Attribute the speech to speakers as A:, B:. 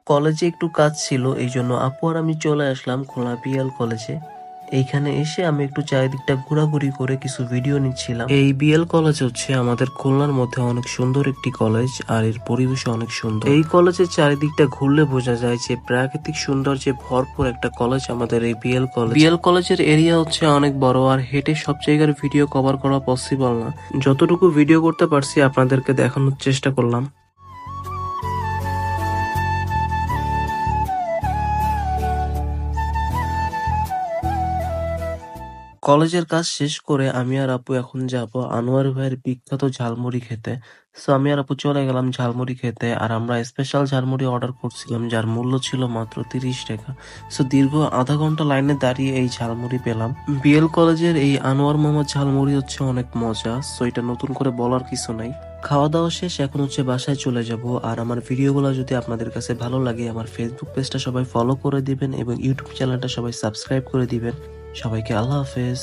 A: কলেজে একটু কাজ ছিল, এই জন্য আপু আর আমি চলে আসলাম খুলনা বিএল কলেজে। এইখানে এসে আমি একটু চারিদিকটা ঘোরাঘুরি করে কিছু ভিডিও নিচ্ছিলাম। এই বিএল কলেজ হচ্ছে আমাদের খুলনার মধ্যে অনেক সুন্দর একটি কলেজ, আর এর পরিবেশ অনেক সুন্দর। এই কলেজের চারিদিকটা ঘুরলে বোঝা যায় যে প্রাকৃতিক সৌন্দর্যে ভরপুর একটা কলেজ আমাদের এই বিএল কলেজ। বিএল কলেজের এরিয়া হচ্ছে অনেক বড়, আর হেঁটে সব জায়গার ভিডিও কভার করা পসিবল না। যতটুকু ভিডিও করতে পারছি আপনাদেরকে দেখানোর চেষ্টা করলাম। কলেজের কাজ শেষ করে আমি আর আপু এখন যাব আনোয়ার ভাইয়ের বিখ্যাত ঝালমুড়ি খেতে। সো আমি আর আপু চলে গেলাম ঝালমুড়ি খেতে, আর আমরা স্পেশাল ঝালমুড়ি অর্ডার করছিলাম যার মূল্য ছিল মাত্র 30 টাকা। সো দীর্ঘ আধা ঘন্টা লাইনে দাঁড়িয়ে এই ঝালমুড়ি পেলাম। বিএল কলেজের এই আনোয়ার মোহাম্মদ ঝালমুড়ি হচ্ছে অনেক মজা, সো এটা নতুন করে বলার কিছু নাই। খাওয়া দাওয়া শেষ, এখন হচ্ছে বাসায় চলে যাব। আর আমার ভিডিওগুলো যদি আপনাদের কাছে ভালো লাগে, আমার ফেসবুক পেজটা সবাই ফলো করে দিবেন এবং ইউটিউব চ্যানেলটা সবাই সাবস্ক্রাইব করে দিবেন। সবাইকে আল্লাহ হাফেজ।